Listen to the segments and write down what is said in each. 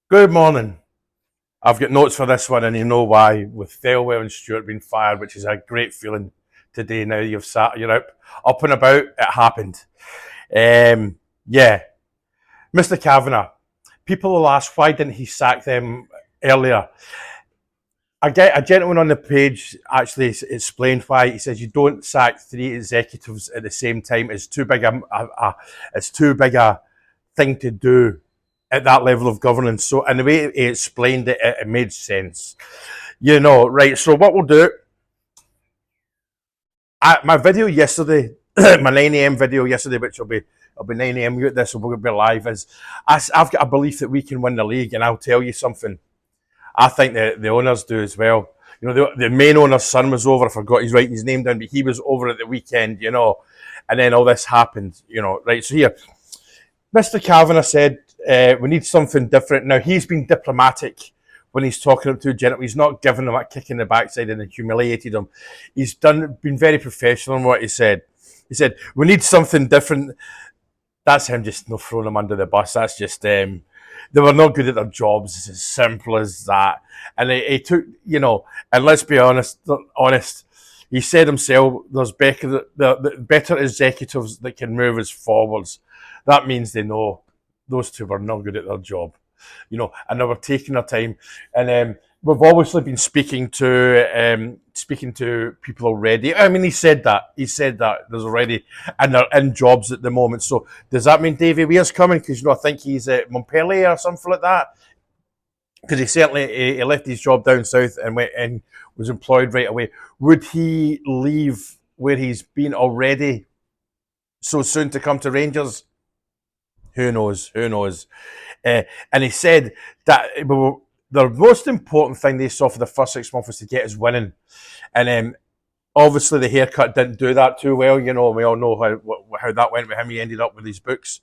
Good morning. I've got notes for this one, and you know why. With Thelwell and Stewart being fired, which is a great feeling today. Now you're up and about. It happened. Yeah, Mr. Cavenagh. People will ask why didn't he sack them earlier. I get a gentleman on the page actually explained why. He says you don't sack three executives at the same time. It's too big it's too big a thing to do at that level of governance. So, and the way he explained it, it made sense. Right? So, what we'll do, my video yesterday, my 9 a.m. video yesterday, which will be 9 a.m. This will be live. I've got a belief that we can win the league, and I'll tell you something. I think the owners do as well. The main owner's son was over. I forgot he's writing his name down, but he was over at the weekend. And then all this happened. Right? So here, Mr. Cavenagh said we need something different. Now, he's been diplomatic when he's talking up to a gentleman. He's not given them a kick in the backside and humiliated him. He's been very professional in what he said. He said, we need something different. That's him just not throwing them under the bus. That's just they were not good at their jobs. It's as simple as that. And he took, and let's be honest, he said himself, there's the better executives that can move us forwards. That means they know those two were not good at their job, and they were taking their time. And we've obviously been speaking to people already. I mean, he said that there's already, and they're in jobs at the moment. So does that mean Davy Weir's coming? Because I think he's at Montpellier or something like that. Because he certainly he left his job down south and went and was employed right away. Would he leave where he's been already so soon to come to Rangers? Who knows? Who knows? And he said that the most important thing they saw for the first 6 months was to get us winning. And obviously the haircut didn't do that too well. We all know how that went with him. He ended up with his books.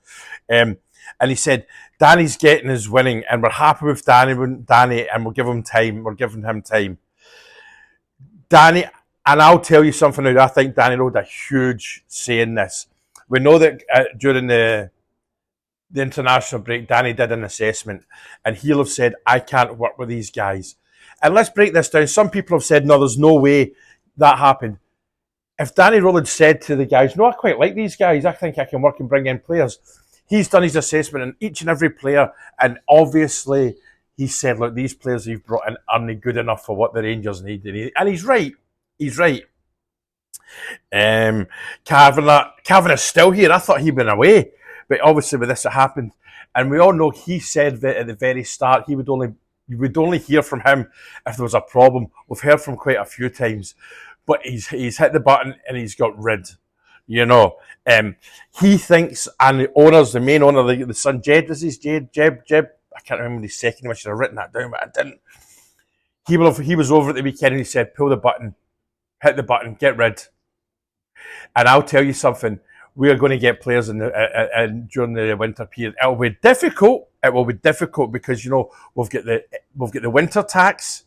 And he said, Danny's getting his winning, and we're happy with Danny, and we'll give him time. We're giving him time. Danny, and I'll tell you something now. I think Danny Röhl had a huge say in this. We know that during the international break, Danny did an assessment, and he'll have said, I can't work with these guys. And let's break this down. Some people have said, no, there's no way that happened. If Danny Röhl had said to the guys, no, I quite like these guys, I think I can work and bring in players. He's done his assessment on each and every player, and obviously he said, look, these players you've brought in aren't good enough for what the Rangers need. And he's right. He's right. Cavanagh's still here. I thought he'd been away. But obviously with this it happened. And we all know he said that at the very start you would only hear from him if there was a problem. We've heard from quite a few times. But he's hit the button and he's got rid. He thinks, and the main owner, the son, Jed, I can't remember his second name. I should have written that down, but I didn't. He was over at the weekend and he said, pull the button, hit the button, get rid. And I'll tell you something, we are going to get players during the winter period. It will be difficult. It will be difficult because we've got the winter tax,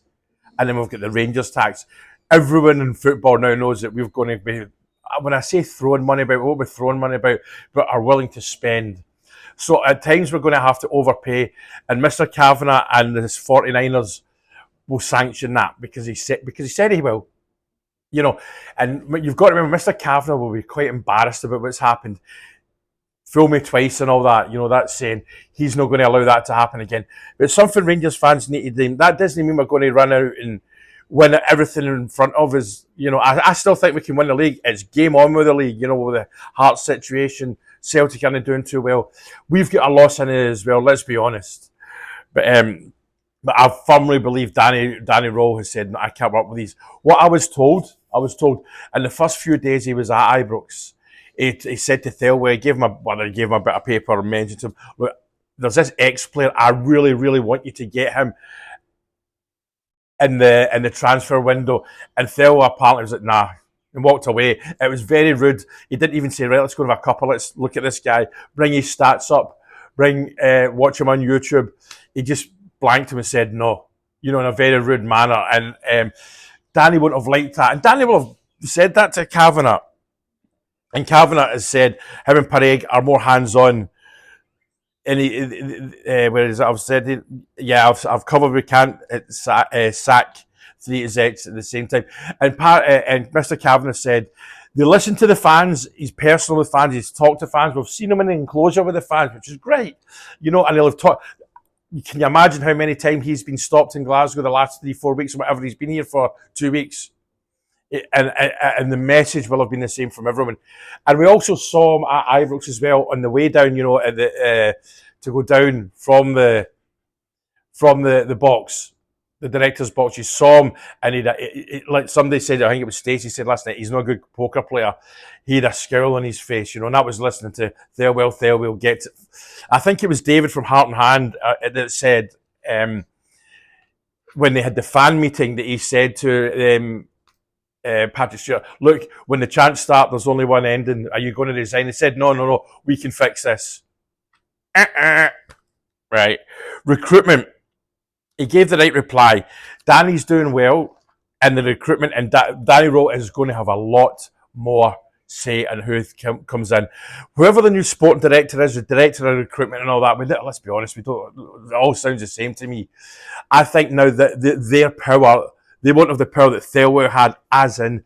and then we've got the Rangers tax. Everyone in football now knows that we're going to be. When I say throwing money about, what we're throwing money about, but are willing to spend. So at times we're going to have to overpay, and Mr. Cavenagh and his 49ers will sanction that because he said he will. And you've got to remember, Mr. Cavenagh will be quite embarrassed about what's happened. Fool me twice and all that. That's saying he's not going to allow that to happen again. But it's something Rangers fans need to do. That doesn't mean we're going to run out and win everything in front of us. I still think we can win the league. It's game on with the league, with the Hearts situation. Celtic aren't doing too well. We've got a loss in it as well, let's be honest. But I firmly believe Danny Röhl has said, no, I can't work with these. What I was told in the first few days he was at Ibrox, he said to Thelwell, he gave him a bit of paper and mentioned to him, look, there's this ex-player, I really, really want you to get him in the transfer window. And Thelwell apparently was like, nah, and walked away. It was very rude. He didn't even say, right, let's go to a couple, let's look at this guy, bring his stats up, watch him on YouTube. He just blanked him and said no, in a very rude manner. And Danny wouldn't have liked that. And Danny would have said that to Cavenagh. And Cavenagh has said him and Pareg are more hands-on and where is it? I've said it. Yeah, I've covered. We can't sack three execs at the same time. And Mr. Cavenagh said they listen to the fans. He's personal with fans. He's talked to fans. We've seen him in the enclosure with the fans, which is great. You know, and he'll have talked. Can you imagine how many times he's been stopped in Glasgow the last 3-4 weeks or whatever? He's been here for 2 weeks. And the message will have been the same from everyone. And we also saw him at Ibrox as well on the way down, you know, at the to go down from the box, the director's box. You saw him, and he like somebody said, I think it was Stacey said last night, he's not a good poker player. He had a scowl on his face, you know, and that was listening to Thelwell get it. I think it was David from Heart and Hand that said when they had the fan meeting that he said to Patrick Stewart, look, when the chants start, there's only one ending. Are you going to resign? He said, no, we can fix this. Right. Recruitment. He gave the right reply. Danny's doing well in the recruitment, and Danny Röhl is going to have a lot more say in who comes in. Whoever the new sporting director is, the director of recruitment and all that, let's be honest, it all sounds the same to me. I think now that their power, they won't have the power that Thelwell had, as in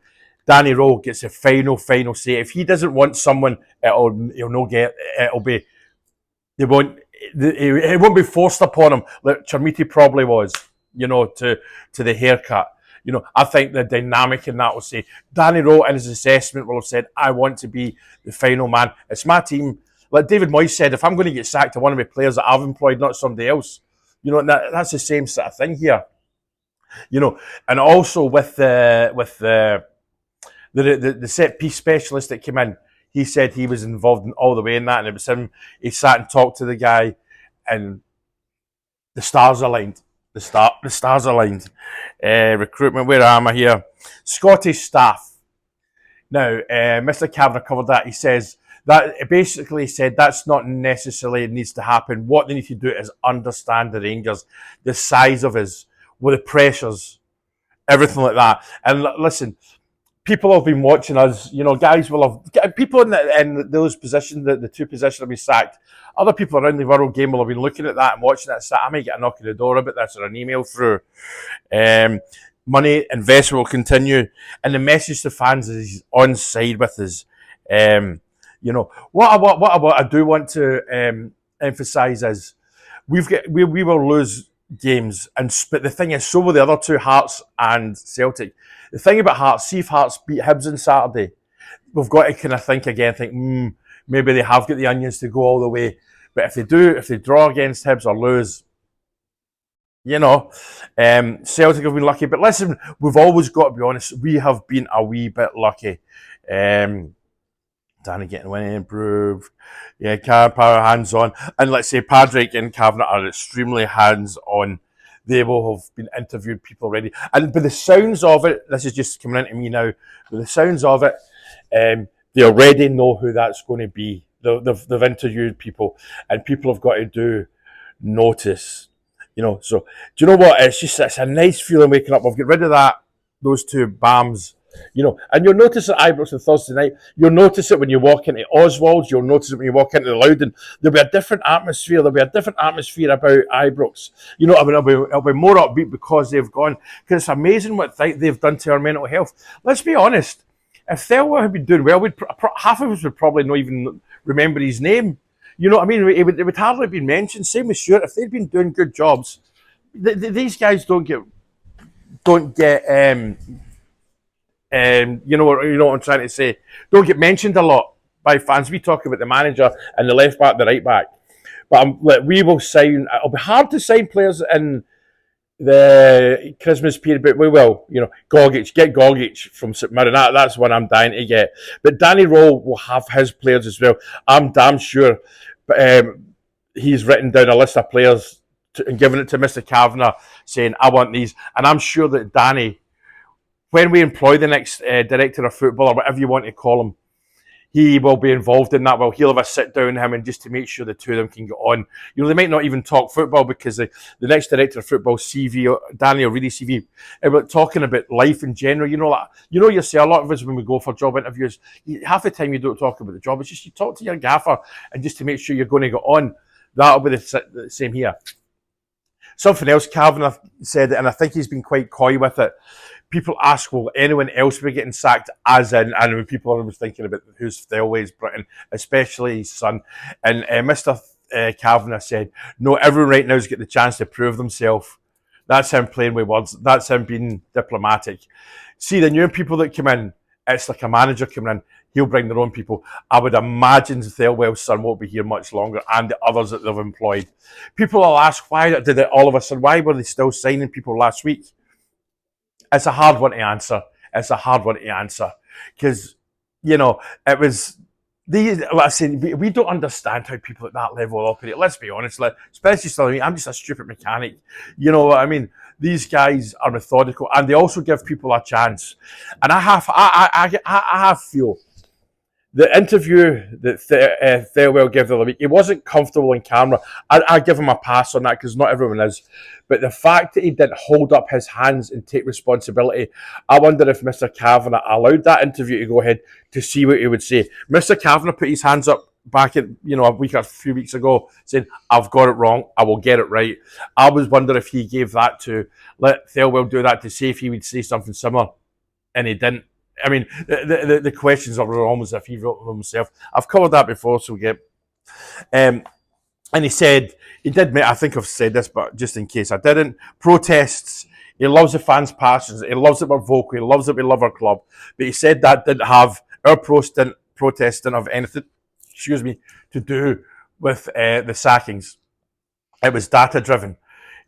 Danny Röhl gets a final say. If he doesn't want someone, it won't be forced upon him like Chermiti probably was, you know, to the haircut. You know, I think the dynamic in that will say, Danny Röhl in his assessment will have said, I want to be the final man. It's my team. Like David Moyes said, if I'm going to get sacked, I want to be players that I've employed, not somebody else. You know, that's the same sort of thing here. You know, and also with the set piece specialist that came in, he said he was involved in all the way in that, and it was him. He sat and talked to the guy, and the stars aligned. The stars aligned. Recruitment. Where am I here? Scottish staff. Now, Mr. Cavenagh covered that. He says that basically said that's not necessarily it needs to happen. What they need to do is understand the Rangers, the size of us, with the pressures, everything like that. And listen, people have been watching us, you know, guys will have, people in those positions, the two positions have been sacked. Other people around the world game will have been looking at that and watching that. I might get a knock on the door about this or an email through. Money investment will continue. And the message to fans is he's on side with us. You know, what I do want to emphasise is we will lose games, but the thing is, so will the other two, Hearts and Celtic. The thing about Hearts, see if Hearts beat Hibs on Saturday, we've got to kind of think again, maybe they have got the onions to go all the way. But if they draw against Hibs or lose, you know, Celtic have been lucky. But listen, we've always got to be honest, we have been a wee bit lucky. Danny getting winning improved. Yeah, power hands on. And let's say Padraig and Cavenagh are extremely hands on. They will have been interviewed people already. And by the sounds of it, this is just coming into me now, by the sounds of it, they already know who that's going to be. They've interviewed people, and people have got to do notice. You know, so do you know what? It's a nice feeling waking up. We've got rid of those two BAMs. You know, and you'll notice at Ibrox on Thursday night, you'll notice it when you walk into Oswald's, you'll notice it when you walk into the Loudon. There'll be a different atmosphere. There'll be a different atmosphere about Ibrox. You know, I mean, it'll be more upbeat because they've gone. Because it's amazing what they've done to our mental health. Let's be honest. If Thelwell had been doing well, half of us would probably not even remember his name. You know what I mean? It would hardly have been mentioned. Same with Stewart. If they'd been doing good jobs, these guys don't get. You know what I'm trying to say. Don't get mentioned a lot by fans. We talk about the manager and the left back, the right back, but we will sign. It'll be hard to sign players in the Christmas period, but we will. You know, get Gogic from St Mirren. That's one I'm dying to get. But Danny Röhl will have his players as well. I'm damn sure. He's written down a list of players and given it to Mr. Cavenagh, saying, "I want these," and I'm sure that Danny, when we employ the next director of football, or whatever you want to call him, he will be involved in that. Well, he'll have a sit down with him and just to make sure the two of them can get on. You know, they might not even talk football because the next director of football, CV, Daniel Reedy CV, about talking about life in general. You know, you see a lot of us when we go for job interviews, half the time you don't talk about the job. It's just you talk to your gaffer and just to make sure you're going to get on. That'll be the same here. Something else Cavenagh said, and I think he's been quite coy with it. People ask, will anyone else be getting sacked? As in, and when people are always thinking about who's Thelwell's Britain, especially his son. And Mr. Cavenagh said, no, everyone right now is getting the chance to prove themselves. That's him playing with words. That's him being diplomatic. See, the new people that come in, it's like a manager coming in. He'll bring their own people. I would imagine Thelwell's son won't be here much longer, and the others that they've employed. People will ask, why did it all of a sudden? Why were they still signing people last week? It's a hard one to answer. Because, it was we don't understand how people at that level operate. Let's be honest, especially still me. I'm just a stupid mechanic. You know what I mean? These guys are methodical, and they also give people a chance. And I feel the interview that Thelwell gave the other week, he wasn't comfortable in camera. I give him a pass on that because not everyone is. But the fact that he didn't hold up his hands and take responsibility, I wonder if Mr. Cavenagh allowed that interview to go ahead to see what he would say. Mr. Cavenagh put his hands up back at, a few weeks ago, saying, I've got it wrong, I will get it right. I was wondering if he gave that to let Thelwell do that to see if he would say something similar. And he didn't. I mean, the questions are almost as if he wrote them himself. I've covered that before, so we get. And he said, he did, I think I've said this, but just in case I didn't, protests, he loves the fans' passions, he loves that we're vocal, he loves that we love our club. But he said that didn't have, our protest didn't have anything, to do with the sackings. It was data-driven.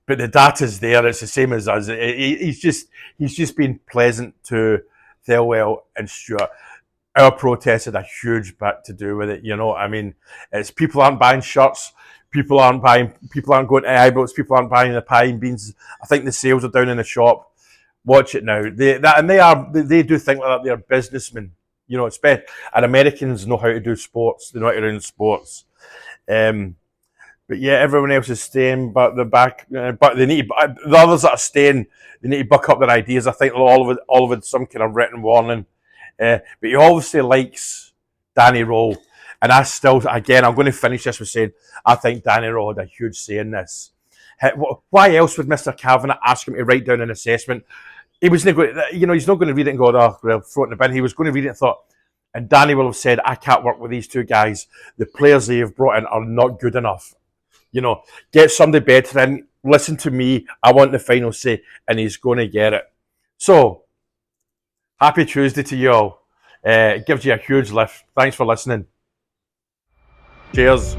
But the data's there, it's the same as us. He's just been pleasant to Thelwell and Stewart. Our protest had a huge bit to do with it. I mean, it's people aren't buying shirts, people aren't going to Ibrox, people aren't buying the pie and beans. I think the sales are down in the shop. Watch it now. They do think like that. They're businessmen. And Americans know how to do sports. They know how to run sports. But yeah, everyone else is staying, but but they need the others that are staying. They need to buck up their ideas. I think all of it, some kind of written warning. But he obviously likes Danny Röhl, and I'm going to finish this with saying I think Danny Röhl had a huge say in this. Why else would Mr. Cavenagh ask him to write down an assessment? He was not going, he's not going to read it and go, oh, well, throw it in the bin. He was going to read it and thought, and Danny will have said, I can't work with these two guys. The players they have brought in are not good enough. Get somebody better in, listen to me, I want the final say, and he's going to get it. So, happy Tuesday to you all. It gives you a huge lift. Thanks for listening. Cheers.